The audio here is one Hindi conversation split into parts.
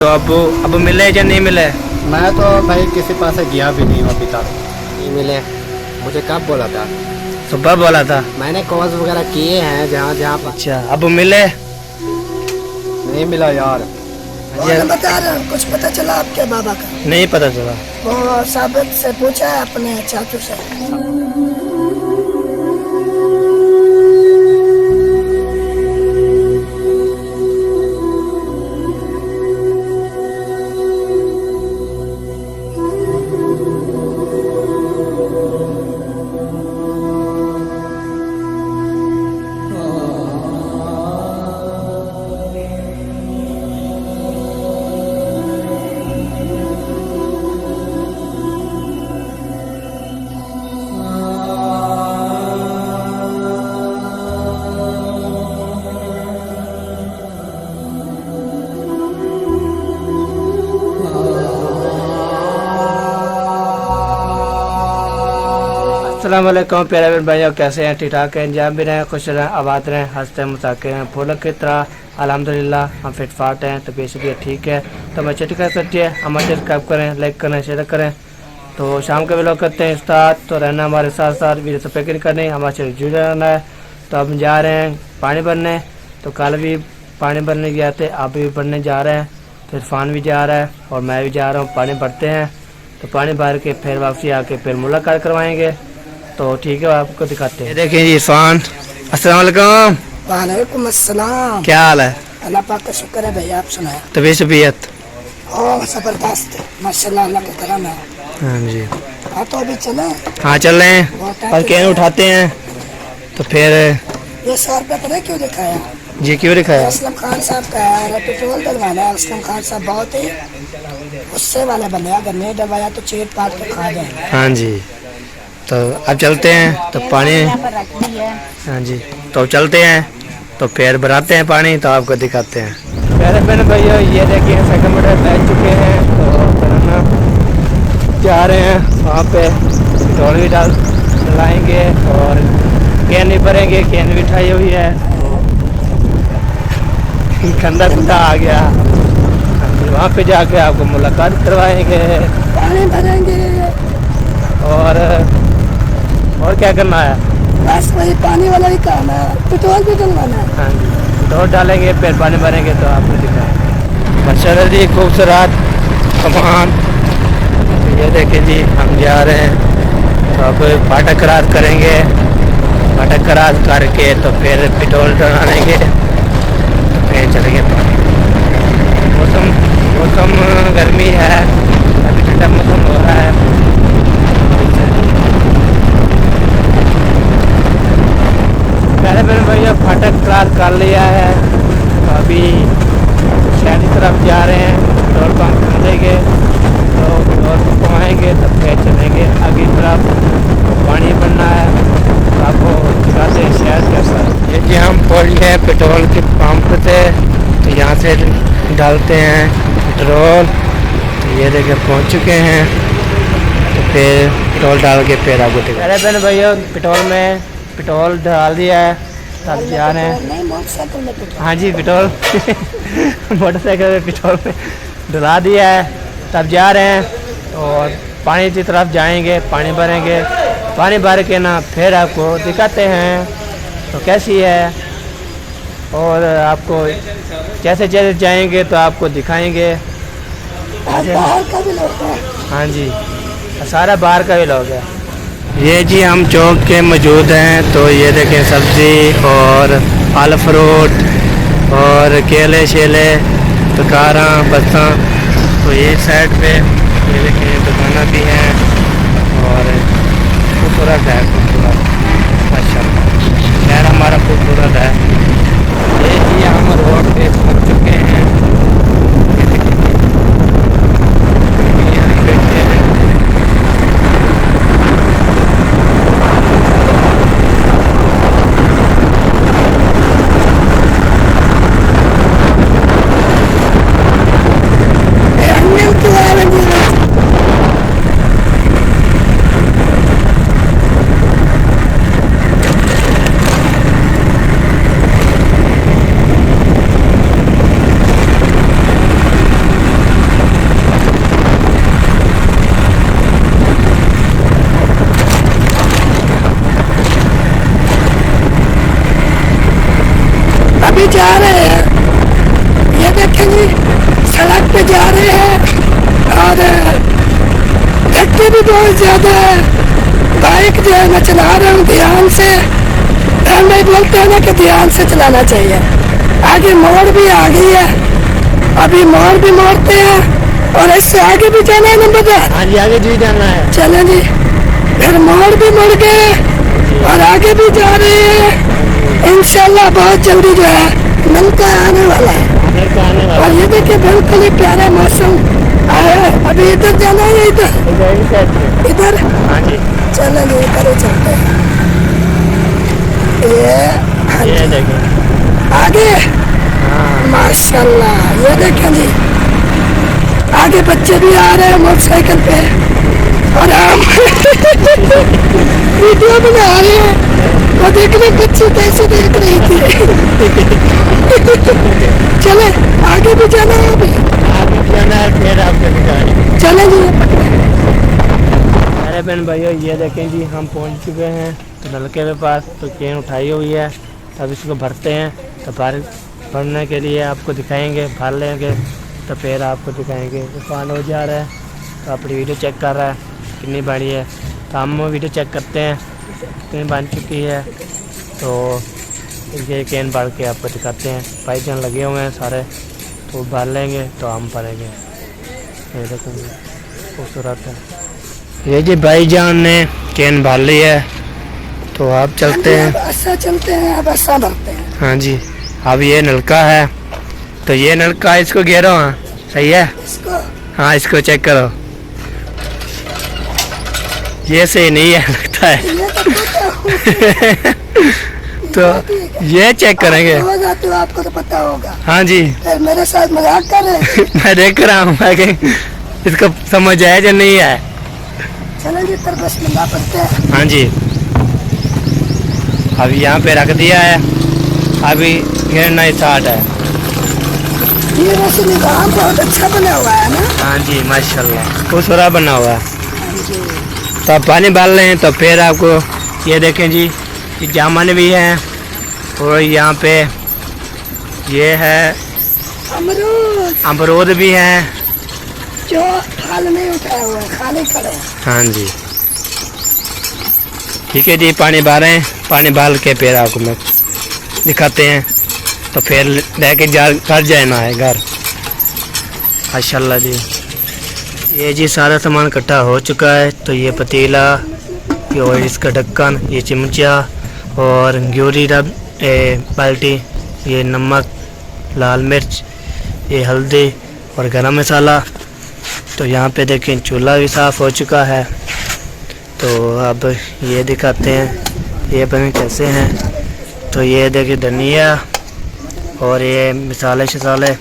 तो अब मिले या नहीं मिले? मैं तो भाई किसी पास गया भी नहीं हूँ अभी तक। नहीं मिले। मुझे कब बोला था? सुबह बोला था। मैंने कॉल्स वगैरह किए हैं जहाँ जहाँ पर। अच्छा, अब मिले? नहीं मिला यार। बता रहे हैं, कुछ पता चला आपके बाबा का? नहीं पता चला। वो साबित से पूछा है अपने चाचू से। अस्सलाम वालेकुम प्यारे बहन भाइयों, कैसे हैं? ठीक ठाक हैं? जहाँ भी रहें खुश रहें, आबाद रहें, हंसते मुसाके हैं, फूलों की तरह। अल्हम्दुलिल्लाह हम फिट फाट हैं, तो बेसिकली ठीक है। तो मैं चेक कर सकती है, हमारे सब्सक्राइब करें, लाइक करें, शेयर करें। तो शाम के भी लोग करते हैं स्टार्ट, तो रहना हमारे साथ साथ, वीडियो से पैकिंग करनी, हमारे से जुड़े रहना है। तो अब जा रहे हैं पानी भरने। तो कल भी पानी भरने गए थे, अब भी भरने जा रहे हैं। तो इरफान भी जा रहा है और मैं भी जा रहा हूँ। पानी भरते हैं, तो पानी भर के फिर वापसी आके फिर मुलाकात करवाएंगे। तो ठीक है, आपको दिखाते हैं। देखिए जी इरफान, अस्सलाम वालेकुम। वालेकुम अस्सलाम। क्या हाल है? अल्लाह पाक का शुक्र है भैया, आप सुनाए? तबीयत? ओ जबरदस्त माशाल्लाह, अल्लाह का करम है। हाँ जी। हाँ तो अभी चले? हाँ चल रहे हैं, और कैन उठाते हैं। तो फिर ये 100 रुपये पता है क्यों दिखाया? जी क्यों दिखाया? असलम खान साहब का है, पेट्रोल डलवाना है। असलम खान साहब बहुत ही गुस्से वाले बंदे, अगर नहीं डलवाया तो चेट पाट के खा जाएंगे। हाँ जी। तो अब चलते हैं, तो पानी। हाँ जी, तो चलते हैं, तो फिर भराते हैं पानी, तो आपको दिखाते हैं। पहले मैंने भैया ये देखिए सेकंड मोटर बैठ चुके हैं। तो फिर हम जा रहे हैं वहाँ पे, पेट्रोल भी डलाएंगे और कैन भी भरेंगे। कैन भी उठाई हुई है, गंदा गुंदा आ गया। वहाँ पे जाके आपको मुलाकात करवाएंगे, पानी भरेंगे और क्या करना है? बस वही पानी वाला ही काम है, पेट्रोल भी डलवाना है। हाँ जी, पेट्रोल डालेंगे फिर पानी भरेंगे। तो आपको दिखाएं माशाल्लाह जी खूबसूरत सामान। ये देखें जी, हम जा रहे हैं। तो अब फाटक करार करेंगे, फाटक करार करके तो फिर पेट्रोल डलाएंगे, तो फिर चलेंगे पानी। मौसम गर्मी है, अभी ठंडा मौसम हो रहा है। पहले मैंने भैया फाटक क्रॉस कर लिया है। तो अभी शहर की तरफ जा रहे हैं, पेट्रोल पंप ढूंढेंगे। तो पेट्रोल पंप आएंगे तो फिर चलेंगे आगे तरफ, पानी भरना है। तो आपको दिखाते हैं शहर कैसा। ये जी हम पहुँच गए पेट्रोल के पंप से। तो यहाँ से डालते हैं पेट्रोल। तो ये देखिए पहुँच चुके हैं। तो फिर पेट्रोल डाल के फिर आपको दिखा। पहले मैंने भैया पेट्रोल डाल दिया है, तब जा रहे हैं। नहीं, मोटरसाइकिल में पेट्रोल। हाँ जी, पेट्रोल मोटरसाइकिल में पेट्रोल में डला दिया है, तब जा रहे हैं और पानी की तरफ जाएंगे, पानी भरेंगे। पानी भर के ना फिर आपको दिखाते हैं तो कैसी है, और आपको जैसे जैसे जाएंगे तो आपको दिखाएंगे। बाहर का भी लोग हैं। हाँ जी, सारा बाहर का भी लोग है। ये जी हम चौक के मौजूद हैं। तो ये देखें सब्ज़ी और फल फ्रूट और केले शेले, दुकाना बसा। तो ये साइड पे ये देखें दुकाना भी हैं और खूबसूरत है, खूबसूरत माशाल्लाह। शहर हमारा खूबसूरत है। ये जी हम रोड पे पहुँच चुके हैं। बैठे हैं। में जा रहे हैं और धक्के भी बहुत ज्यादा है। बाइक जो है मैं चला रहा हूँ ध्यान से। हम नहीं बोलते हैं ना कि ध्यान से चलाना चाहिए। आगे मोड़ भी आ गई है, अभी मोड़ भी मोड़ते हैं और इससे आगे भी जाना है नंबरदार। हाँ जी, आगे जी जाना है। चलें जी, फिर मोड़ भी मुड़ गए और आगे भी जा रहे हैं। इंशाल्लाह बहुत जल्दी जो है नलका आने वाला है। और ये देखिए बिल्कुल ही प्यारा मौसम आया है। अभी इधर जाना है, इधर इधर। हाँ जी, चलें जी, इधर ही चलते हैं। ये देखें। आगे माशाल्लाह, ये देखें जी आगे बच्चे भी आ रहे हैं मोटरसाइकिल पे और हम वीडियो बना रहे हैं। वो देखने बच्चे कैसे देख रही थी। चले आगे भी जाना है, अभी आगे जाना है, फिर आपको दिखाएंगे। चले जी। अरे बहन भाइयों, ये देखें जी हम पहुंच चुके हैं तो नलके के पास। तो चेन उठाई हुई है, अब इसको भरते हैं। तो भरने के लिए आपको दिखाएंगे, भर लेंगे तो फिर आपको दिखाएंगे। तूफान हो जा रहा है तो अपनी वीडियो चेक कर रहा है कितनी बड़ी है। तो हम वीडियो चेक करते हैं कितनी बन चुकी है। तो ये कैन भर के आपको दिखाते हैं। पाइप जन लगे हुए हैं सारे, तो भर लेंगे तो हम भरेंगे। ये देखेंगे खूबसूरत है। ये जी भाईजान ने कैन भर ली है, तो आप चलते हैं। अब ऐसा चलते हैं, अब ऐसा भरते हैं। हाँ जी, अब ये नलका है, तो ये नलका इसको घेरो। हाँ सही है। इसको हाँ इसको चेक करो, ये सही नहीं है लगता है। ये तो पता हो। तो ये चेक करेंगे। आप रोज आते हो, आपको तो पता होगा। हाँ जी, फिर मेरे साथ मजाक कर रहे हैं। मैं देख रहा हूँ मैं कि इसको समझ आया या नहीं है। चलें जी, फिर बिस्मिल्लाह पढ़ते हैं। हाँ जी, अभी यहाँ पे रख दिया है, अभी घेरना स्टार्ट है। ये वैसे निज़ाम बहुत अच्छा बना हुआ है ना। हाँ जी माशाल्लाह, खूबसूरत बना हुआ है। तो आप पानी डाल रहे हैं तो फिर आपको ये देखें जी, ये जामुन भी है और यहाँ पे ये है अमरूद अमरूद भी है। जो फल नहीं उठाए हुए, खाली खड़े हैं। हाँ जी, ठीक है जी, पानी डाल रहे हैं। पानी डाल के फिर आपको मैं दिखाते हैं। तो फिर लेके घर जाना है घर। माशाल्लाह जी, ये जी सारा सामान इकट्ठा हो चुका है। तो ये पतीला, ये और इसका ढक्कन, ये चिमचा और ग्यूरी रब बाल्टी, ये नमक, लाल मिर्च, ये हल्दी और गरम मसाला। तो यहाँ पे देखें चूल्हा भी साफ़ हो चुका है। तो अब ये दिखाते हैं ये बने कैसे हैं। तो ये देखिए धनिया और ये मिसाले शसाले।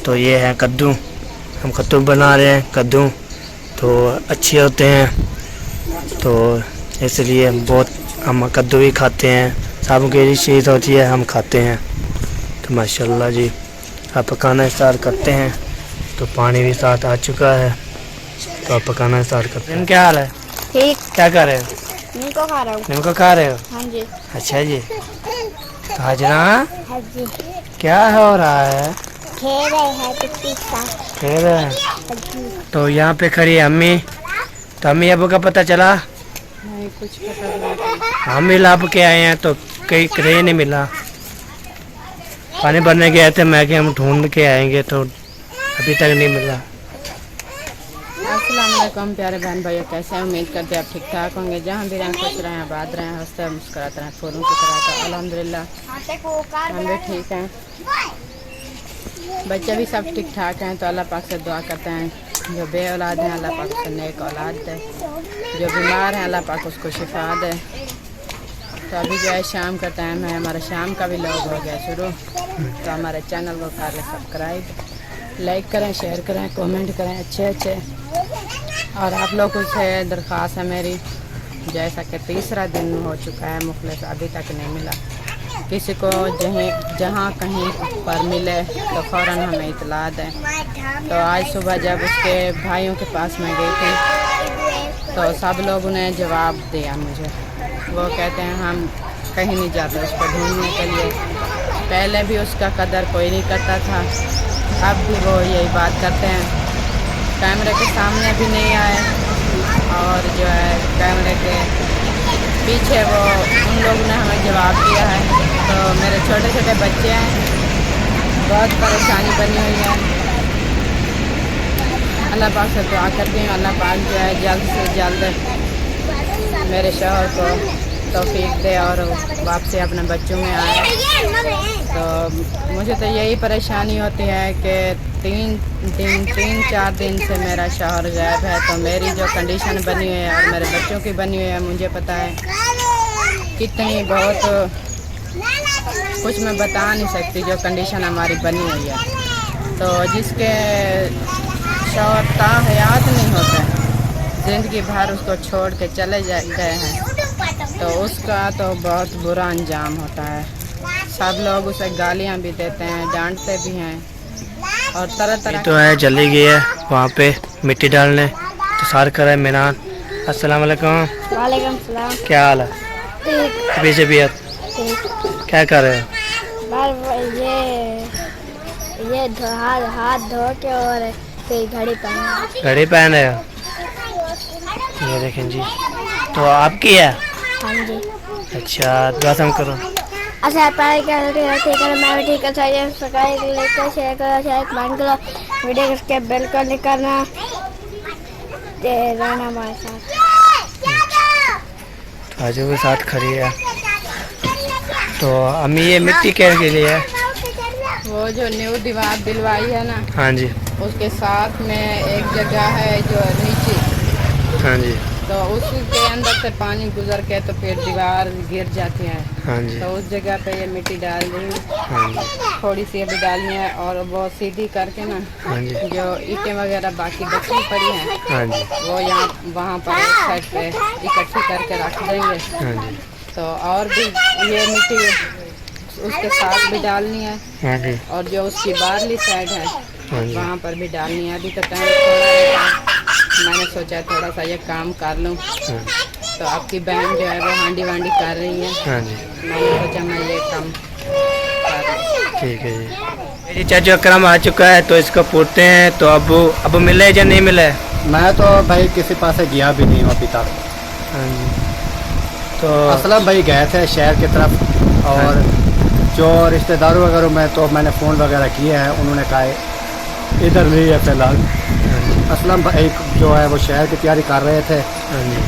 तो ये है कद्दू, हम कद्दू बना रहे हैं। कद्दू तो अच्छे होते हैं, तो इसलिए बहुत हम कद्दू भी खाते हैं। सब की चीज़ होती है हम खाते हैं। तो माशाल्लाह जी, अब पकाना स्टार्ट करते हैं। तो पानी भी साथ आ चुका है, तो अब पकाना स्टार्ट करते हैं। क्या हाल है? ठीक, क्या कर रहे हो? इनको खा रहा हूँ। निम्को खा रहे हो? हाँ जी। अच्छा जी। तो हाजना हाँ जी, क्या हो रहा है? खेल रहे हैं टिप्पी का। खेल रहे हैं। हाँ जी। तो यहाँ पे खड़ी है अम्मी। तो अम्मी अबू का पता चला? नहीं, कुछ पता नहीं। हम भी लाभ के आए हैं तो कहीं कहीं नहीं मिला। पानी भरने गए थे, मैं कि हम ढूंढ के आएंगे, तो अभी तक नहीं मिला। अस्सलाम वालेकुम प्यारे बहन भाइयों, कैसे हैं? उम्मीद करते हैं आप ठीक ठाक होंगे। जहाँ भी रहें खुश रहें, आबाद रहें, हंसते हैं मुस्कुराते रहें फूलों की तरह। तो अल्हम्दुलिल्लाह हम भी ठीक हैं, बच्चे भी सब ठीक ठाक हैं। तो अल्लाह पाक से दुआ करते हैं, जो बे औलाद हैं अल्लाह पाक उसको नेक औलाद दे, जो बीमार हैं अल्लाह पाक उसको शिफा दे। तो अभी जो है शाम का टाइम है, हमारा शाम का भी लॉग हो गया शुरू। तो हमारे चैनल को कर लें सब्सक्राइब, लाइक करें, शेयर करें, कमेंट करें अच्छे। और आप लोगों से दरख्वास्त है मेरी, जैसा कि तीसरा दिन हो चुका है, मुखलिस अभी तक नहीं मिला। किसी को जहाँ कहीं पर मिले तो फ़ौरन हमें इतला दें। तो आज सुबह जब उसके भाइयों के पास मैं गई थी तो सब लोगों ने जवाब दिया मुझे। वो कहते हैं हम कहीं नहीं जाते उसको ढूंढने के लिए। पहले भी उसका कदर कोई नहीं करता था, अब भी वो यही बात करते हैं, कैमरे के सामने भी नहीं आए और जो है कैमरे के पीछे वो उन लोगों ने हमें जवाब दिया है। तो मेरे छोटे छोटे बच्चे हैं, बहुत परेशानी बनी हुई है। अल्लाह पाक से दुआ करती हूँ, अल्लाह पाक जो है जल्द से जल्द मेरे शौहर को तौफीक दे और वापसी अपने बच्चों में आए। तो मुझे तो यही परेशानी होती है कि तीन चार दिन से मेरा शौहर गायब है। तो मेरी जो कंडीशन बनी हुई है और मेरे बच्चों की बनी हुई है, मुझे पता है कितनी, बहुत कुछ मैं बता नहीं सकती जो कंडीशन हमारी बनी हुई है। तो जिसके शौहर ताहयात नहीं होते, ज़िंदगी भर उसको छोड़ के चले गए हैं, तो उसका तो बहुत बुरा अंजाम होता है। सब लोग उसे गालियां भी देते हैं, डांटते भी हैं और तरह तरह तो है जल्दी गई है वहाँ पे मिट्टी डालने, तो सार कर है मीनान। अस्सलाम वालेकुम। वालेकुम सलाम। क्या हाल है? ठीक अभी तबीयत ठीक। क्या कर रहे हो? ये हाथ धो के और फिर घड़ी पहना। घड़ी पहन रहे हो? ये देखें जी, तो आपकी है? हाँ जी। अच्छा, दुआ सम करो। अच्छा पढ़ाई कर ठीक है, मैं भी ठीक है। चाहिए सब्सक्राइब लाइक शेयर करो, शेयर कमेंट करो, वीडियो के बेल को क्लिक करना, रहना हमारे साथ। आजू के साथ खड़ी है। तो अम्मी ये मिट्टी के लिए है? वो जो न्यू दीवार दिलवाई है ना, हाँ जी। उसके साथ में एक जगह है जो नीचे, हाँ जी। तो उसके अंदर से पानी गुजर के तो फिर दीवार गिर जाती है। हाँ जी। तो उस जगह पे ये मिट्टी डाल दी, हाँ जी। थोड़ी सी अभी डालनी है और वो सीधी करके ना, हाँ जी। जो ईंटें वगैरह बाकी बची पड़ी हैं, हाँ जी। वो यहाँ वहाँ पर एक साइड पे इकट्ठी करके रख देंगे। हाँ जी। तो और भी ये मिट्टी उसके साथ भी डालनी है हाँ जी। और जो उसकी बाहरली साइड है हाँ जी। वहाँ पर भी डालनी है। अभी तो टाइम थोड़ा है, मैंने सोचा थोड़ा सा ये काम कर लूँ। हाँ। तो आपकी बहन जो है वो हांडी वांडी कर रही है, हाँ जी। मैंने सोचा मैं ये काम कर लूँ। ठीक है जी। मेरी चाचू अकरम आ चुका है, तो इसको पूछते हैं तो अब मिले या नहीं मिले? मैं तो भाई किसी पास गया भी नहीं हूँ अभी तक। हाँ जी। तो असलम भाई गए थे शहर की तरफ, और जो रिश्तेदारों वगैरह में तो मैंने फ़ोन वगैरह किए हैं, उन्होंने कहा इधर नहीं है फ़िलहाल। असलम भाई जो है वो शहर की तैयारी कर रहे थे, हाँ जी।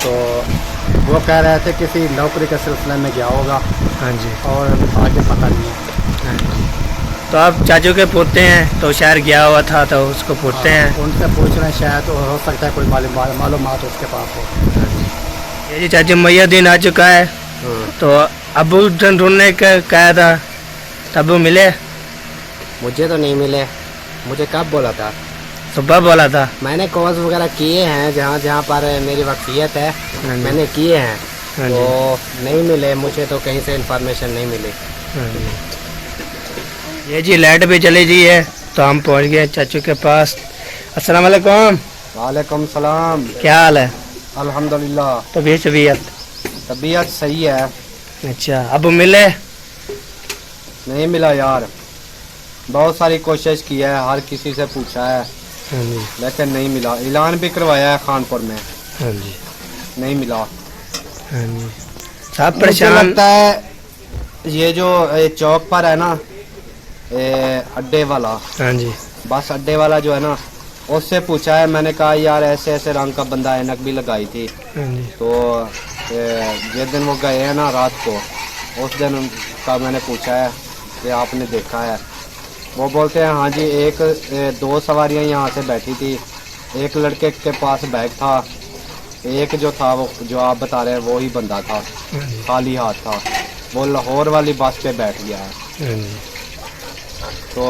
तो वो कह रहे थे किसी नौकरी के सिलसिले में गया होगा, हाँ जी। और आगे पता नहीं है। हाँ जी। तो आप चाचू के पूछते हैं, तो शहर गया हुआ था तो उसको पूछते हैं। उनसे पूछ रहे हैं, शायद तो हो सकता है कोई मालूमात उसके पास हो। ये जी चाचू मैयादीन आ चुका है, तो अबू ढूंढने का कहा था, तब वो मिले? मुझे तो नहीं मिले। मुझे कब बोला था? सुबह बोला था। मैंने कॉल्स वगैरह किए हैं, जहाँ जहाँ पर मेरी वक्फियत है हाँ जी। मैंने किए हैं, हाँ जी। तो नहीं मिले मुझे, तो कहीं से इन्फॉर्मेशन नहीं मिली। हाँ जी। ये जी लाइट भी चली गई है, तो हम पहुंच गए चाचू के पास। अस्सलाम वालेकुम। वालेकुम सलाम। क्या हाल है? अल्हम्दुलिल्लाह। तबीयत? तबीयत सही है। अच्छा, अब मिले? नहीं मिला यार, बहुत सारी कोशिश की है, हर किसी से पूछा है, हाँ जी। लेकिन नहीं मिला। ऐलान भी करवाया है खानपुर में, हाँ जी। नहीं मिला। हाँ जी। सब मुझे परेशान। लगता है ये जो चौक पर है ना, अड्डे वाला, हाँ जी। बस अड्डे वाला जो है ना, उससे पूछा है। मैंने कहा यार ऐसे ऐसे रंग का बंदा ऐनक भी लगाई थी, हाँ जी। तो जिस दिन वो गए हैं ना रात को, उस दिन उनका मैंने पूछा है कि आपने देखा है? वो बोलते हैं हाँ जी, दो सवारियां यहाँ से बैठी थी, एक लड़के के पास बैग था, एक जो था वो जो आप बता रहे हैं वो ही बंदा था, खाली हाथ था, वो लाहौर वाली बस पे बैठ गया है। हाँ जी। तो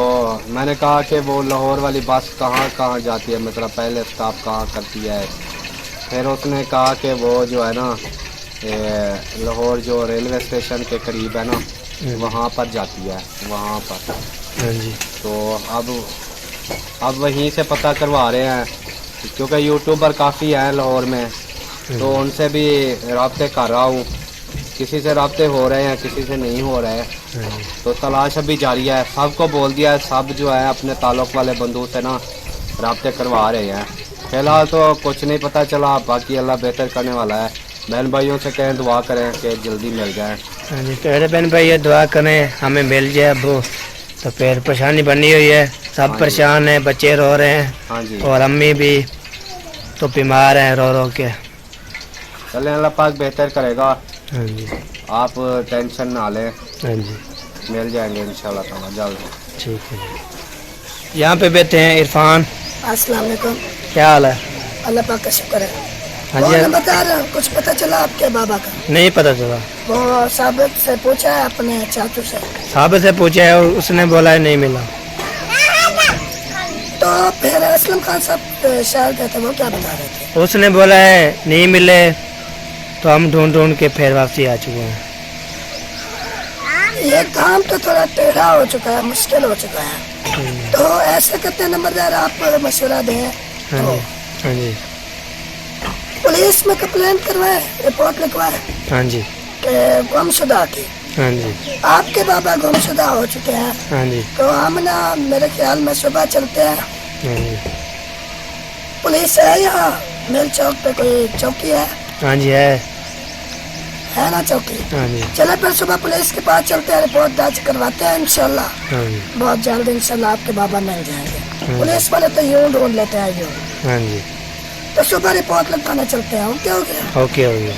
मैंने कहा कि वो लाहौर वाली बस कहाँ कहाँ जाती है, मतलब पहले स्टॉप कहाँ करती है? फिर उसने कहा कि वो जो है ना लाहौर जो रेलवे स्टेशन के करीब है ना, वहाँ पर जाती है, वहाँ पर। हाँ जी। तो अब वहीं से पता करवा रहे हैं, क्योंकि यूट्यूबर काफ़ी हैं लाहौर में, तो उनसे भी रब्ते कर रहा हूँ किसी से राब्ते हो रहे हैं, किसी से नहीं हो रहे हैं। तो तलाश अभी जारी है। सबको बोल दिया है, सब जो है अपने ताल्लुक वाले बंदूक से ना राब्ते करवा रहे हैं। फिलहाल तो कुछ नहीं पता चला, बाकी अल्लाह बेहतर करने वाला है। बहन भाइयों से कहें दुआ करें कि जल्दी मिल जाए। हाँ जी, तो अरे बहन भाई ये दुआ करें हमें मिल जाए अबू। तो फिर परेशानी बनी हुई है, सब परेशान हैं, बच्चे रो रहे हैं हाँ जी, और अम्मी भी तो बीमार हैं रो रो के। चलें अल्लाह पाक बेहतर करेगा, हाँ जी, आप टेंशन ना लें, हाँ जी, मिल जाएंगे इंशाल्लाह ताला जल्द। ठीक है जी। यहाँ पे बैठे हैं इरफान, अस्सलाम वालेकुम। क्या हाल है? अल्लाह पाक का शुक्र है। हाँ वो जी, मैं बता रहा हूँ, कुछ पता चला आपके बाबा का? नहीं पता चला। वो साबित से पूछा है अपने चाचू से, साहब से पूछा है और उसने बोला है नहीं मिला। तो फिर असलम खान साहब शायर कहते वो क्या बता रहे थे? उसने बोला है नहीं मिले तो हम ढूंढ ढूंढ के फिर वापसी आ चुके हैं। ये काम तो थोड़ा टेढ़ा हो चुका है, मुश्किल हो चुका है। तो ऐसे करते हैं नंबरदार, आप मशवरा दें हाँ तो जी, हाँ जी, पुलिस में कंप्लेंट करवाए, रिपोर्ट लिखवाए हाँ जी, कि गुमशुदा की। हाँ जी, आपके बाबा गुमशुदा हो चुके हैं, हाँ जी, तो हम ना मेरे ख्याल में सुबह चलते हैं। हाँ जी, पुलिस है यहाँ मेल चौक पे, कोई चौकी है? हाँ जी, है ना चौकी? हाँ जी, चले फिर सुबह पुलिस के पास चलते हैं, रिपोर्ट दर्ज करवाते हैं। इंशाल्लाह हाँ जी, बहुत जल्द इंशाल्लाह आपके बाबा मिल जाएंगे। हाँ। पुलिस वाले तो यूं ढूंढ लेते हैं यूं। हाँ जी, तो सुबह रिपोर्ट लिखवाने चलते हैं, क्या हो गया? ओके हो गया।